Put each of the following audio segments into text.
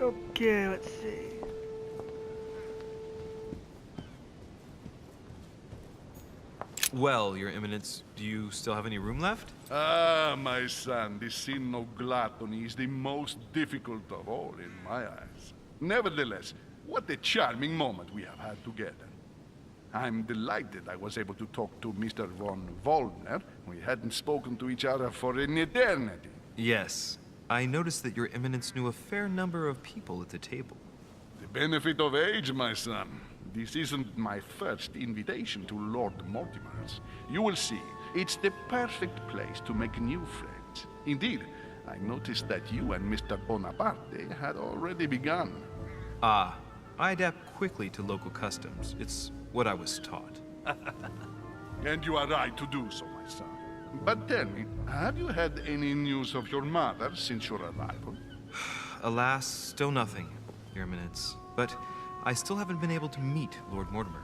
Okay, let's see. Well, Your Eminence, do you still have any room left? Ah, my son, the sin of gluttony is the most difficult of all in my eyes. Nevertheless, what a charming moment we have had together. I'm delighted I was able to talk to Mr. von Waldner. We hadn't spoken to each other for an eternity. Yes. I noticed that Your Eminence knew a fair number of people at the table. The benefit of age, my son. This isn't my first invitation to Lord Mortimer's. You will see, it's the perfect place to make new friends. Indeed, I noticed that you and Mr. Bonaparte had already begun. Ah, I adapt quickly to local customs. It's what I was taught. And you are right to do so, my son. But tell me, have you had any news of your mother since your arrival? Alas, still nothing, Your Eminence. But I still haven't been able to meet Lord Mortimer.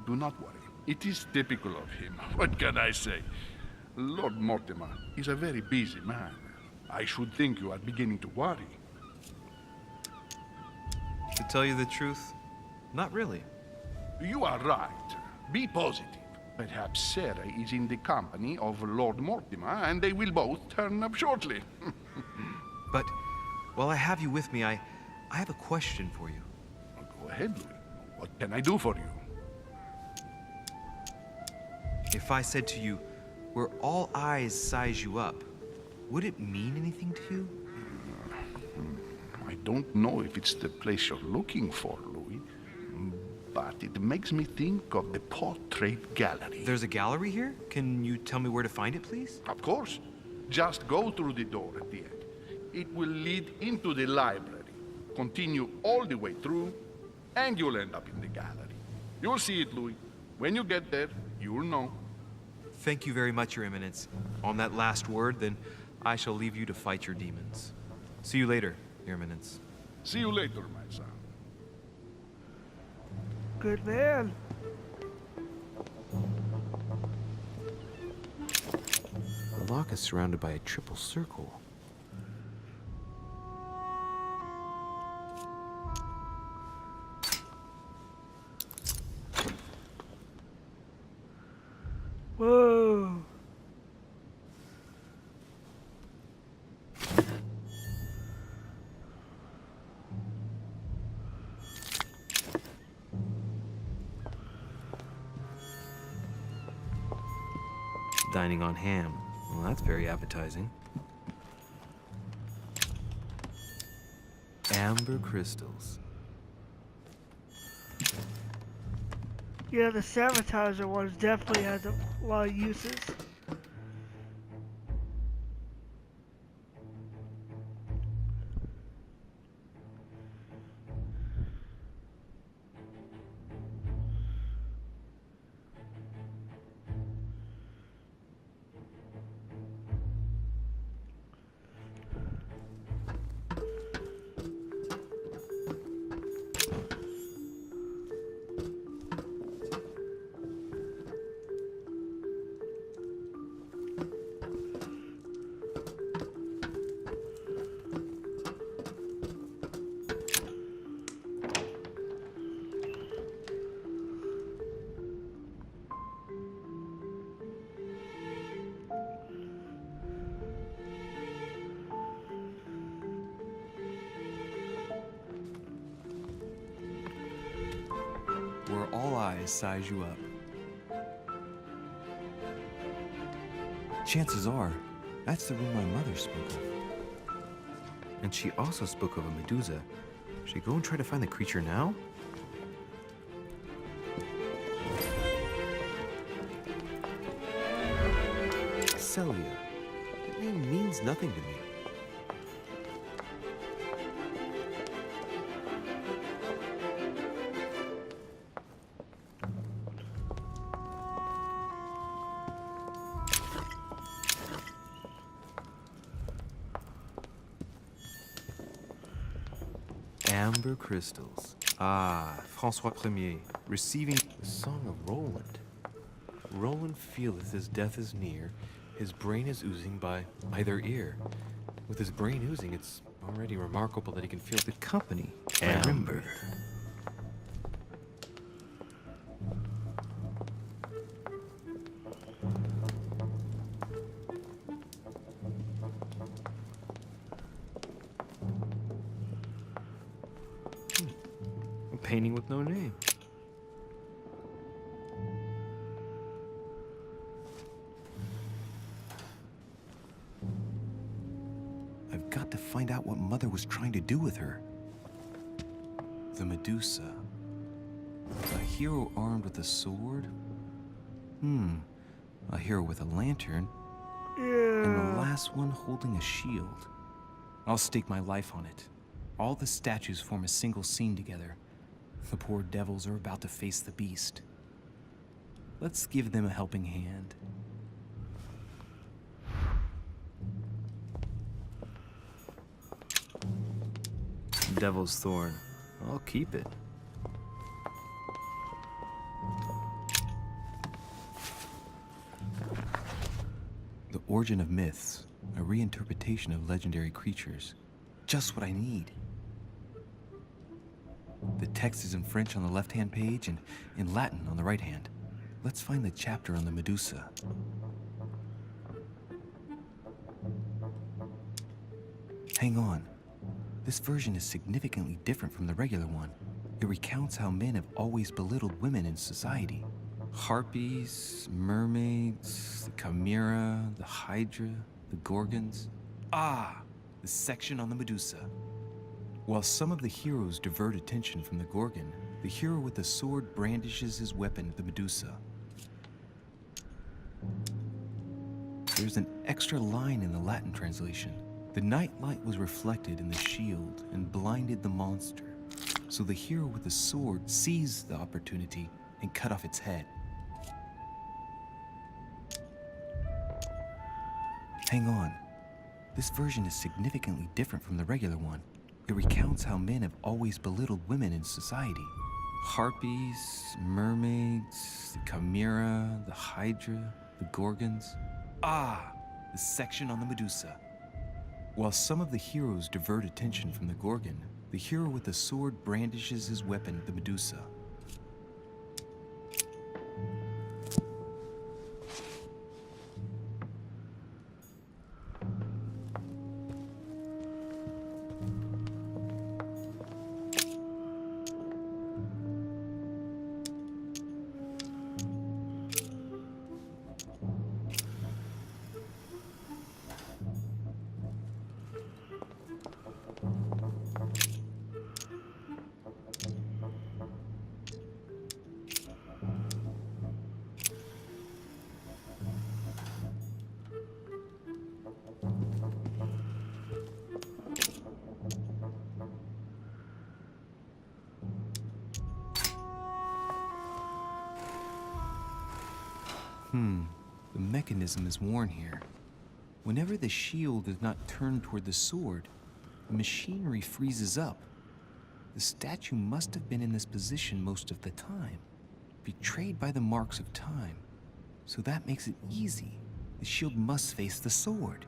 Do not worry. It is typical of him. What can I say? Lord Mortimer is a very busy man. I should think you are beginning to worry. To tell you the truth, not really. You are right. Be positive. Perhaps Sarah is in the company of Lord Mortimer, and they will both turn up shortly. But while I have you with me, I have a question for you. Go ahead, Louis. What can I do for you? If I said to you, where all eyes size you up, would it mean anything to you? I don't know if it's the place you're looking for, Louis, but it makes me think of the portrait gallery. There's a gallery here? Can you tell me where to find it, please? Of course. Just go through the door at the end. It will lead into the library. Continue all the way through, and you'll end up in the gallery. You'll see it, Louis. When you get there, you'll know. Thank you very much, Your Eminence. On that last word, then I shall leave you to fight your demons. See you later, Your Eminence. See you later, my son. Good man. The lock is surrounded by a triple circle. Whoa. Dining on ham. Well, that's very appetizing. Amber crystals. Yeah, the sabotager ones definitely has a lot of uses. Where all eyes size you up. Chances are, that's the room my mother spoke of. And she also spoke of a Medusa. Should I go and try to find the creature now? Celia. That name means nothing to me. Amber crystals. Ah, François Ier, receiving the Song of Roland. Roland feeleth his death is near, his brain is oozing by either ear. With his brain oozing, it's Already remarkable that he can feel the company. Amber. A painting with no name. I've got to find out what Mother was trying to do with her. The Medusa. A hero armed with a sword? A hero with a lantern? And the Yeah. last one holding a shield. I'll stake my life on it. All the statues form a single scene together. The poor devils are about to face the beast. Let's give them a helping hand. Devil's Thorn. I'll keep it. The Origin of Myths, a reinterpretation of legendary creatures. Just what I need. The text is in French on the left-hand page and in Latin on the right hand. Let's find the chapter on the Medusa. Hang on. This version is significantly different from the regular one. It recounts how men have always belittled women in society. Harpies, mermaids, the chimera, the hydra, the gorgons. The section on the Medusa. While some of the heroes divert attention from the Gorgon, the hero with the sword brandishes his weapon, the Medusa. There's an extra line in the Latin translation. The nightlight was reflected in the shield and blinded the monster. So the hero with the sword seized the opportunity and cut off its head. Hang on. This version is significantly different from the regular one. It recounts how men have always belittled women in society. Harpies, mermaids, the chimera, the hydra, the gorgons. The section on the Medusa. While some of the heroes divert attention from the Gorgon, the hero with the sword brandishes his weapon, the Medusa. The mechanism is worn here. Whenever the shield is not turned toward the sword, the machinery freezes up. The statue must have been in this position most of the time, betrayed by the marks of time. So that makes it easy. The shield must face the sword.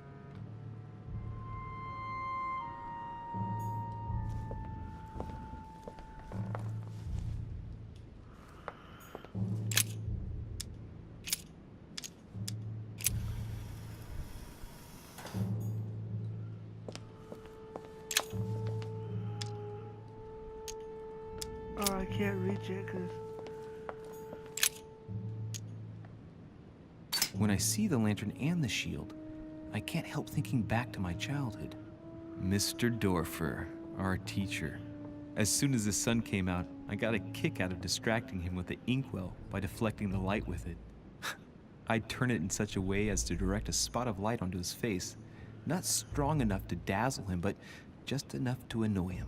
Oh, I can't reach it because When I see the lantern and the shield, I can't help thinking back to my childhood. Mr. Dorfer, our teacher. As soon as the sun came out, I got a kick out of distracting him with the inkwell by deflecting the light with it. I'd turn it in such a way as to direct a spot of light onto his face, not strong enough to dazzle him, but just enough to annoy him.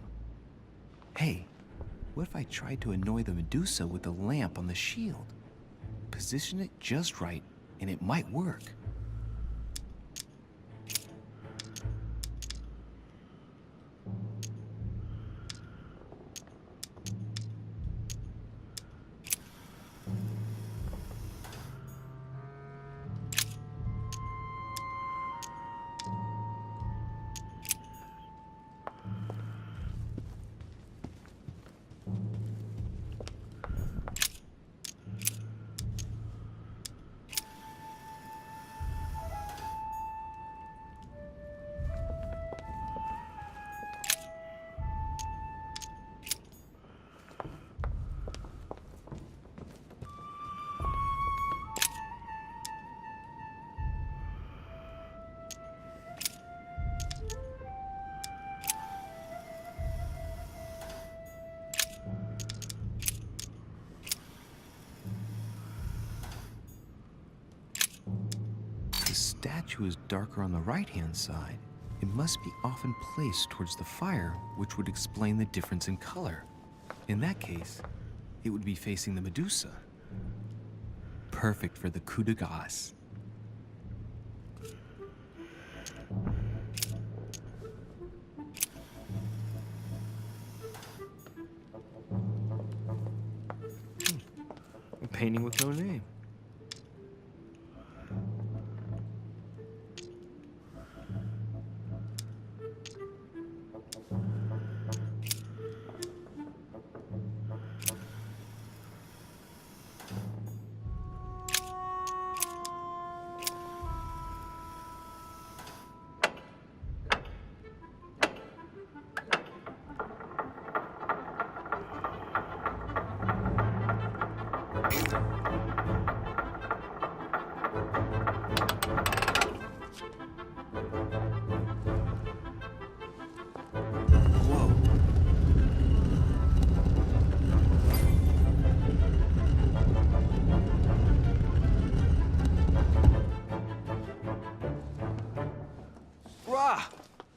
Hey, what if I tried to annoy the Medusa with the lamp on the shield? Position it just right, and it might work. statue is darker on the right-hand side, it must be often placed towards the fire, which would explain the difference in color. In that case, it would be facing the Medusa. Perfect for the coup de grace. A painting with no name.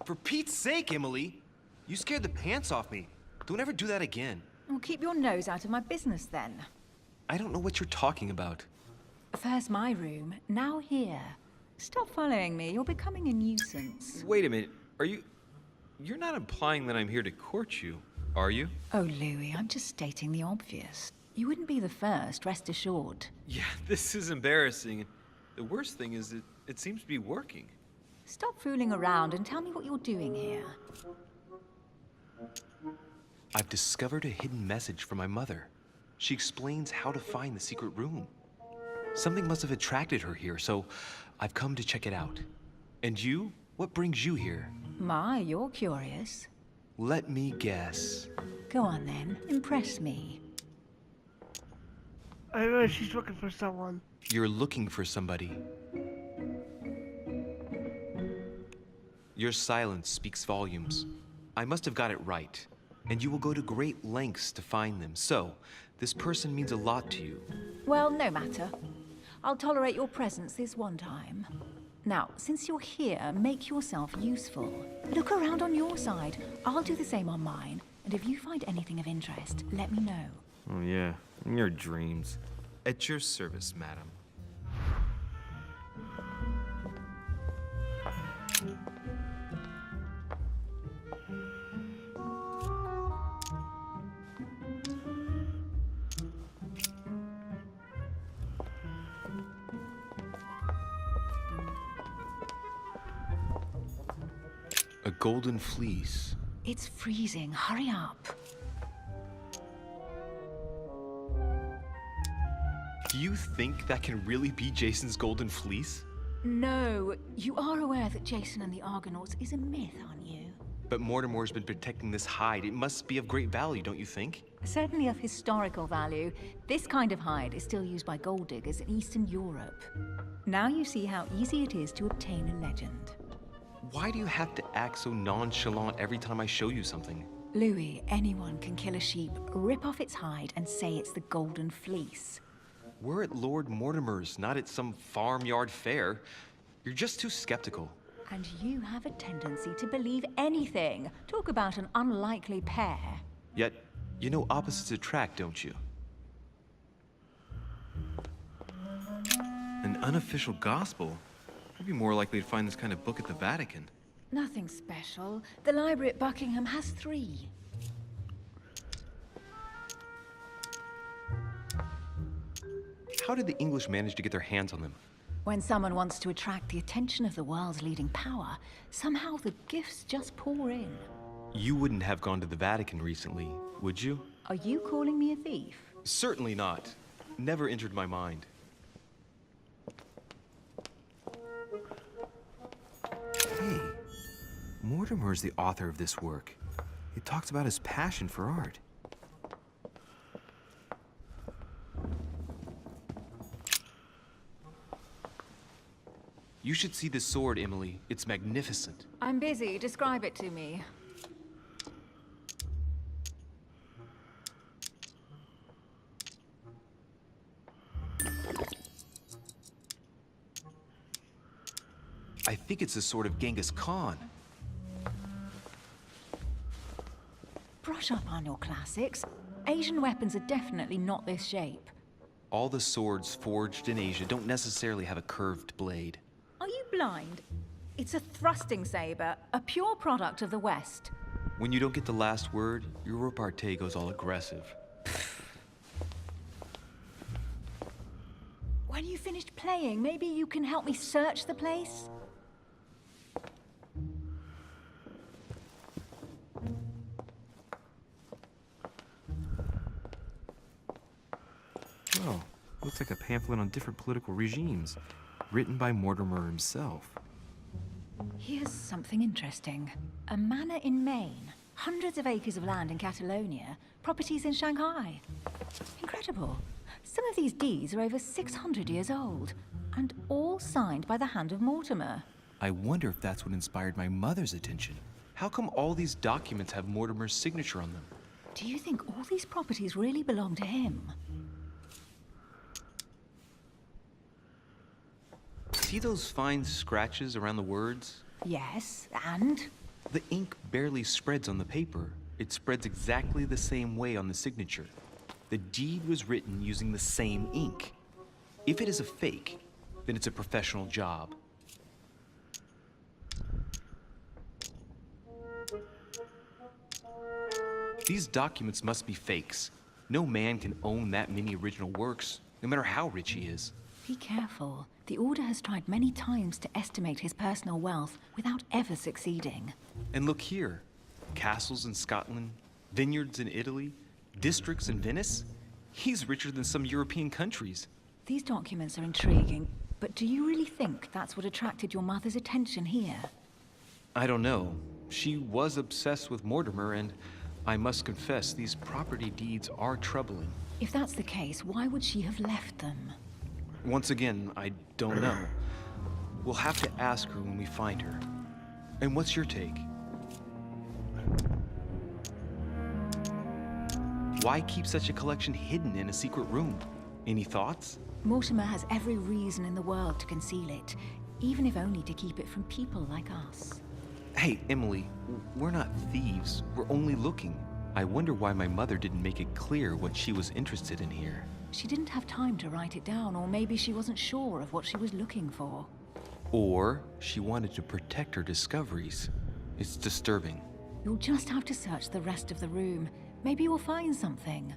For Pete's sake, Emily! You scared the pants off me. Don't ever do that again. Well, keep your nose out of my business then. I don't know what you're talking about. First my room, now here. Stop following me, you're becoming a nuisance. Wait a minute. You're not implying that I'm here to court you, are you? Oh, Louis, I'm just stating the obvious. You wouldn't be the first, rest assured. Yeah, this is embarrassing. The worst thing is it seems to be working. Stop fooling around and tell me what you're doing here. I've discovered a hidden message from my mother. She explains how to find the secret room. Something must have attracted her here, so I've come to check it out. And you? What brings you here? My, you're curious. Let me guess. Go on then, impress me. I know she's looking for someone. You're looking for somebody. Your silence speaks volumes. I must have got it right. And you will go to great lengths to find them. So, this person means a lot to you. Well, no matter. I'll tolerate your presence this one time. Now, since you're here, make yourself useful. Look around on your side. I'll do the same on mine. And if you find anything of interest, let me know. Oh yeah, in your dreams. At your service, madam. A golden fleece. It's freezing. Hurry up. Do you think that can really be Jason's golden fleece? No, you are aware that Jason and the Argonauts is a myth, aren't you? But Mortimer's been protecting this hide. It must be of great value, don't you think? Certainly of historical value. This kind of hide is still used by gold diggers in Eastern Europe. Now you see how easy it is to obtain a legend. Why do you have to act so nonchalant every time I show you something? Louis, anyone can kill a sheep, rip off its hide, and say it's the Golden Fleece. We're at Lord Mortimer's, not at some farmyard fair. You're just too skeptical. And you have a tendency to believe anything. Talk about an unlikely pair. Yet, you know opposites attract, don't you? An unofficial gospel? I'd be more likely to find this kind of book at the Vatican. Nothing special. The library at Buckingham has 3. How did the English manage to get their hands on them? When someone wants to attract the attention of the world's leading power, somehow the gifts just pour in. You wouldn't have gone to the Vatican recently, would you? Are you calling me a thief? Certainly not. Never entered my mind. Hey, Mortimer's the author of this work. It talks about his passion for art. You should see this sword, Emily. It's magnificent. I'm busy. Describe it to me. I think it's a sort of Genghis Khan. Brush up on your classics. Asian weapons are definitely not this shape. All the swords forged in Asia don't necessarily have a curved blade. Are you blind? It's a thrusting saber, a pure product of the West. When you don't get the last word, your repartee goes all aggressive. When you finished playing, maybe you can help me search the place? Oh, looks like a pamphlet on different political regimes, written by Mortimer himself. Here's something interesting. A manor in Maine, hundreds of acres of land in Catalonia, properties in Shanghai. Incredible. Some of these deeds are over 600 years old, and all signed by the hand of Mortimer. I wonder if that's what inspired my mother's attention. How come all these documents have Mortimer's signature on them? Do you think all these properties really belong to him? See those fine scratches around the words? Yes, and? The ink barely spreads on the paper. It spreads exactly the same way on the signature. The deed was written using the same ink. If it is a fake, then it's a professional job. These documents must be fakes. No man can own that many original works, no matter how rich he is. Be careful. The Order has tried many times to estimate his personal wealth without ever succeeding. And look here. Castles in Scotland, vineyards in Italy, districts in Venice. He's richer than some European countries. These documents are intriguing, but do you really think that's what attracted your mother's attention here? I don't know. She was obsessed with Mortimer, and I must confess, these property deeds are troubling. If that's the case, why would she have left them? Once again, I don't know. We'll have to ask her when we find her. And what's your take? Why keep such a collection hidden in a secret room? Any thoughts? Mortimer has every reason in the world to conceal it, even if only to keep it from people like us. Hey, Emily, we're not thieves. We're only looking. I wonder why my mother didn't make it clear what she was interested in here. She didn't have time to write it down, or maybe she wasn't sure of what she was looking for. Or she wanted to protect her discoveries. It's disturbing. You'll just have to search the rest of the room. Maybe you'll find something.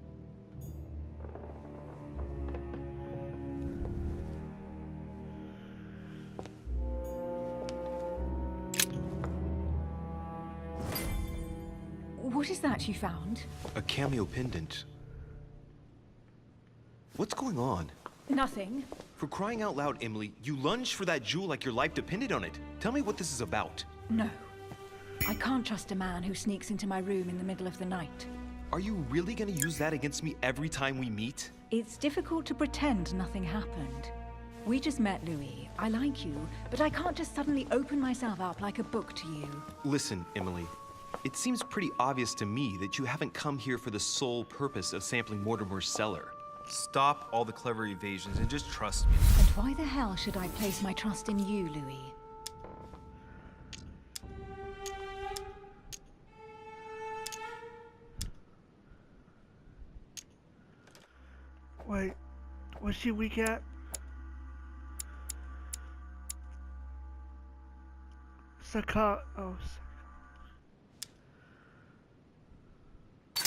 What is that you found? A cameo pendant. What's going on? Nothing. For crying out loud, Emily, you lunged for that jewel like your life depended on it. Tell me what this is about. No. I can't trust a man who sneaks into my room in the middle of the night. Are you really gonna use that against me every time we meet? It's difficult to pretend nothing happened. We just met, Louis. I like you, but I can't just suddenly open myself up like a book to you. Listen, Emily. It seems pretty obvious to me that you haven't come here for the sole purpose of sampling Mortimer's cellar. Stop all the clever evasions and just trust me. And why the hell should I place my trust in you, Louis? Wait, what's she weak at?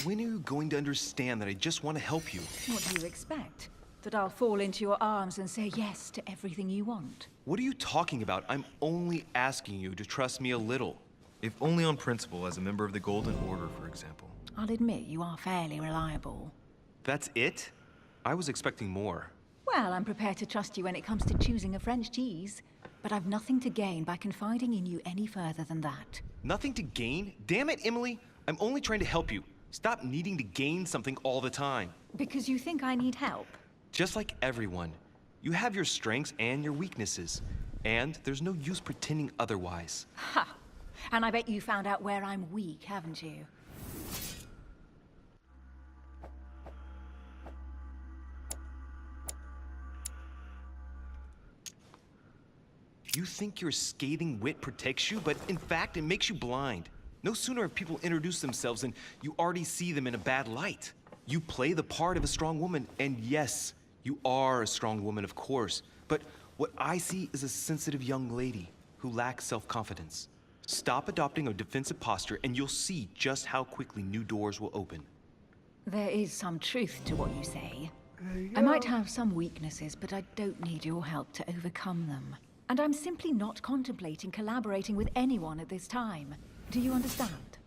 When are you going to understand that I just want to help you? What do you expect? That I'll fall into your arms and say yes to everything you want? What are you talking about? I'm only asking you to trust me a little. If only on principle, as a member of the Golden Order, for example. I'll admit you are fairly reliable. That's it? I was expecting more. Well, I'm prepared to trust you when it comes to choosing a French cheese. But I've nothing to gain by confiding in you any further than that. Nothing to gain? Damn it, Emily! I'm only trying to help you. Stop needing to gain something all the time. Because you think I need help? Just like everyone. You have your strengths and your weaknesses. And there's no use pretending otherwise. Ha! And I bet you found out where I'm weak, haven't you? You think your scathing wit protects you, but in fact, it makes you blind. No sooner have people introduced themselves than you already see them in a bad light. You play the part of a strong woman, and yes, you are a strong woman, of course. But what I see is a sensitive young lady who lacks self-confidence. Stop adopting a defensive posture, and you'll see just how quickly new doors will open. There is some truth to what you say. There you I might go. have some weaknesses, but I don't need your help to overcome them. And I'm simply not contemplating collaborating with anyone at this time. Do you understand?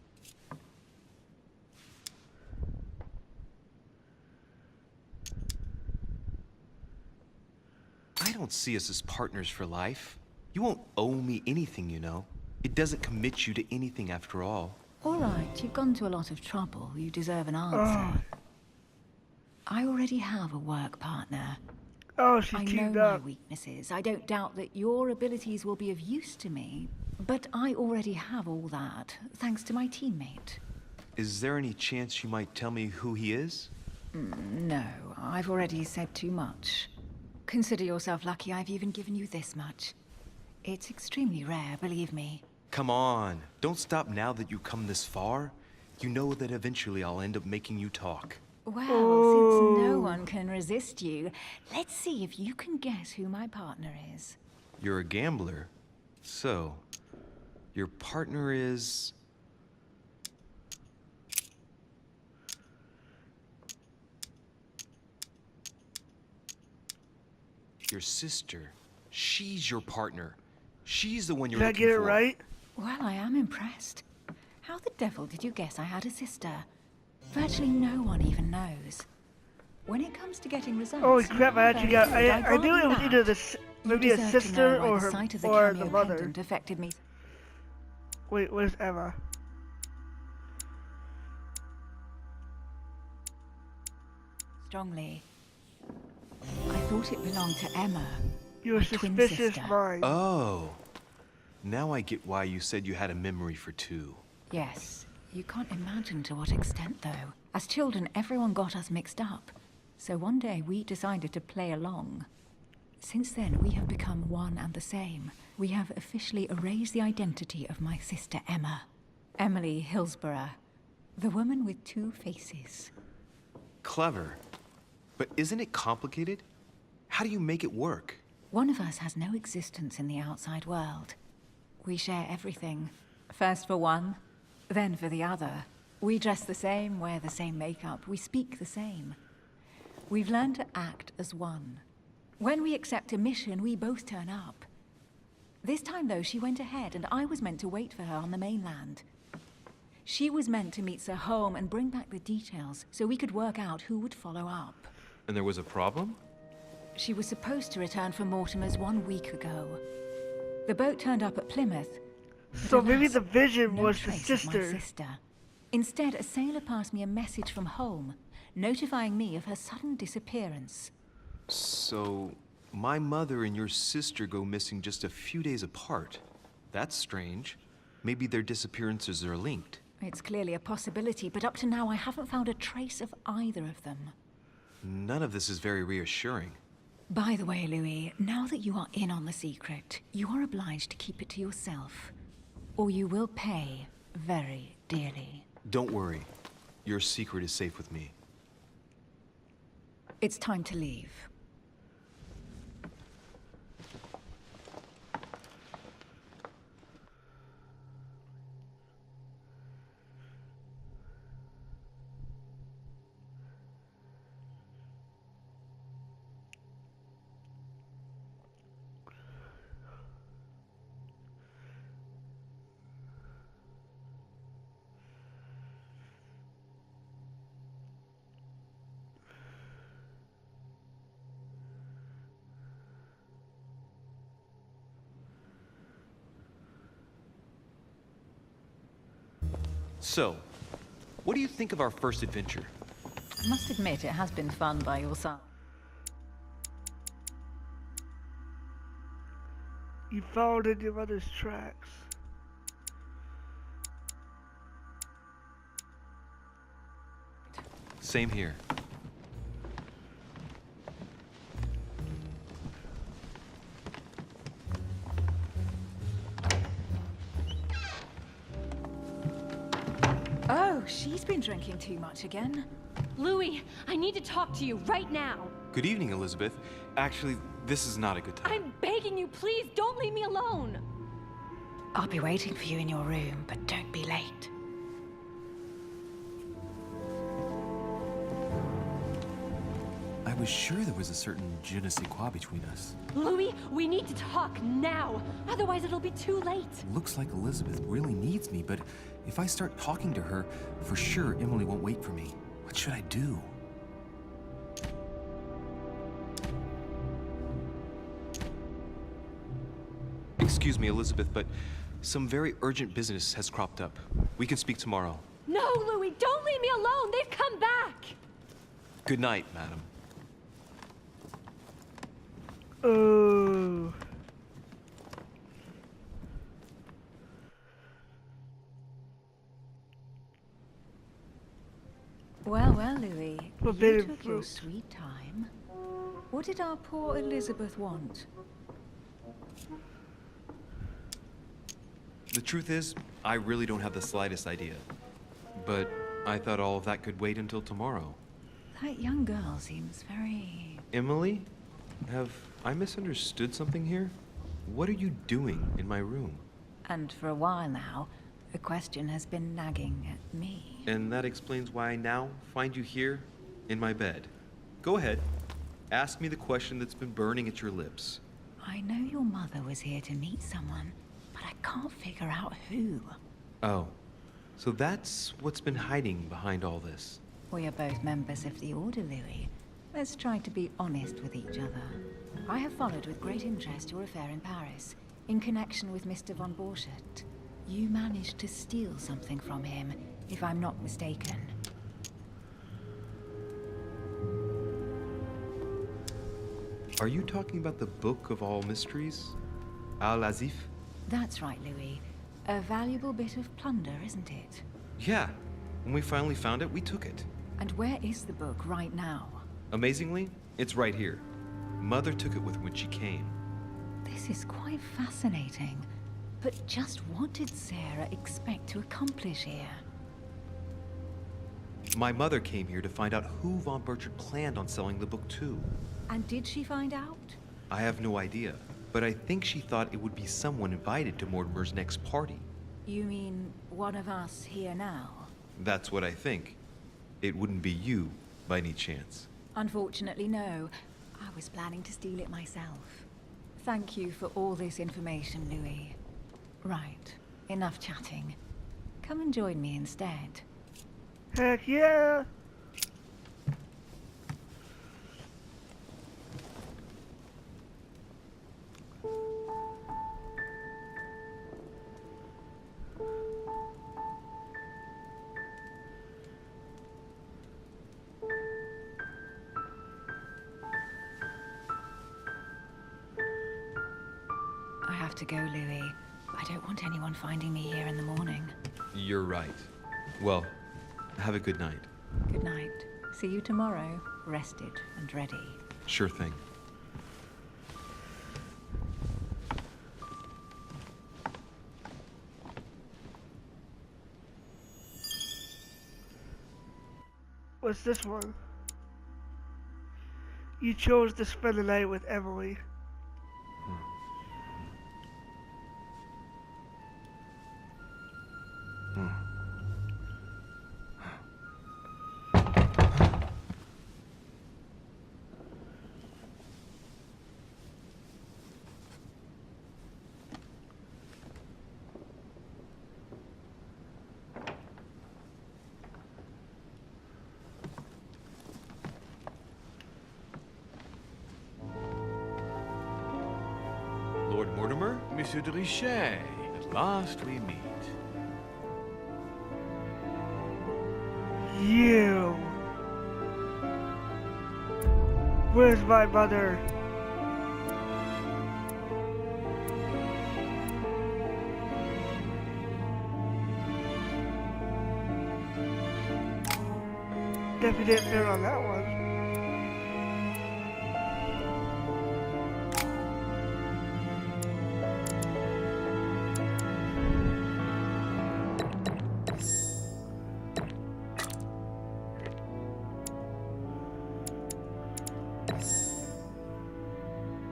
I don't see us as partners for life. You won't owe me anything, you know. It doesn't commit you to anything after all. All right, you've gone to a lot of trouble. You deserve an answer. I already have a work partner. Oh, she's I know teamed my up. weaknesses. I don't doubt that your abilities will be of use to me. But I already have all that, thanks to my teammate. Is there any chance you might tell me who he is? No, I've already said too much. Consider yourself lucky I've even given you this much. It's extremely rare, believe me. Come on, don't stop now that you've come this far. You know that eventually I'll end up making you talk. Well, since no one can resist you, let's see if you can guess who my partner is. You're a gambler. So, your partner is... your sister. She's your partner. She's the one you're Did I looking get it for. right? Well, I am impressed. How the devil did you guess I had a sister? Virtually no one even knows. When it comes to getting results... Holy crap, I actually got... very good. I knew it was grant you either that. You maybe a deserve to sister know why or the her sight of the or the cameo mother. pendant affected me Wait, where's Emma? strongly. I thought it belonged to Emma. You're a My twin suspicious sister. mind. Oh. Now I get why you said you had a memory for two. Yes. You can't imagine to what extent, though. As children, everyone got us mixed up. So one day we decided to play along. Since then, we have become one and the same. We have officially erased the identity of my sister Emma. Emily Hillsborough. The woman with two faces. Clever. But isn't it complicated? How do you make it work? One of us has no existence in the outside world. We share everything. First for one, then for the other. We dress the same, wear the same makeup, we speak the same. We've learned to act as one. When we accept a mission, we both turn up. This time, though, she went ahead, and I was meant to wait for her on the mainland. She was meant to meet Sir Home and bring back the details, so we could work out who would follow up. And there was a problem? She was supposed to return from Mortimer's 1 week ago. The boat turned up at Plymouth. but So maybe alas, the vision no was the trace of my sister. sister. Instead, a sailor passed me a message from home, notifying me of her sudden disappearance. So, my mother and your sister go missing just a few days apart. That's strange. Maybe their disappearances are linked. It's clearly a possibility, but up to now I haven't found a trace of either of them. None of this is very reassuring. By the way, Louis, now that you are in on the secret, you are obliged to keep it to yourself, or you will pay very dearly. Don't worry. Your secret is safe with me. It's time to leave. So, what do you think of our first adventure? I must admit, it has been fun by your side. You followed in your mother's tracks. Same here. He's been drinking too much again. Louis, I need to talk to you right now. Good evening, Elizabeth. Actually, this is not a good time. I'm begging you, please don't leave me alone. I'll be waiting for you in your room, but don't be late. I was sure there was a certain je ne sais quoi between us. Louis, we need to talk now. Otherwise it'll be too late. Looks like Elizabeth really needs me, but if I start talking to her, for sure Emily won't wait for me. What should I do? Excuse me, Elizabeth, but some very urgent business has cropped up. We can speak tomorrow. No, Louis, don't leave me alone. They've come back. Good night, madam. Oh. Well, well, Louis. You Forbidden took your fruit. sweet time. What did our poor Elizabeth want? The truth is, I really don't have the slightest idea. But I thought all of that could wait until tomorrow. That young girl seems very... Emily? Have I misunderstood something here? What are you doing in my room? And for a while now, the question has been nagging at me. And that explains why I now find you here, in my bed. Go ahead. Ask me the question that's been burning at your lips. I know your mother was here to meet someone, but I can't figure out who. Oh. So that's what's been hiding behind all this. We are both members of the Order, Louis. Let's try to be honest with each other. I have followed with great interest your affair in Paris, in connection with Mr. von Borchardt. You managed to steal something from him, if I'm not mistaken. Are you talking about the Book of All Mysteries? Al-Azif? That's right, Louis. A valuable bit of plunder, isn't it? Yeah. When we finally found it, we took it. And where is the book right now? Amazingly, it's right here. Mother took it with when she came. This is quite fascinating. But just what did Sarah expect to accomplish here? My mother came here to find out who von Burchard planned on selling the book to. And did she find out? I have no idea, but I think she thought it would be someone invited to Mortimer's next party. You mean one of us here now? That's what I think. It wouldn't be you, by any chance. Unfortunately, no. I was planning to steal it myself. Thank you for all this information, Louis. Right, enough chatting. Come and join me instead. Heck yeah! I have to go, Louis. I don't want anyone finding me here in the morning. You're right. Well, have a good night. Good night. See you tomorrow, rested and ready. Sure thing. What's this one? You chose to spend the night with Emily. Lord Mortimer? Monsieur de Richet, at last we meet. You! Where's my mother? Definitely didn't fit on that one.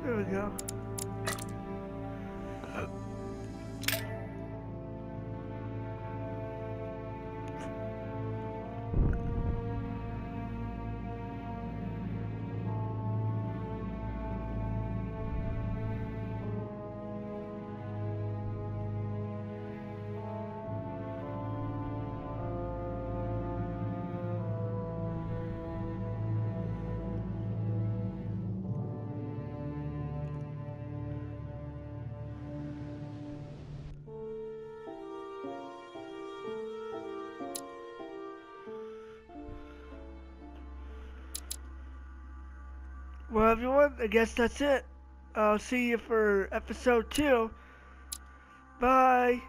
There we go. Well, everyone, I guess that's it. I'll see you for episode 2. Bye.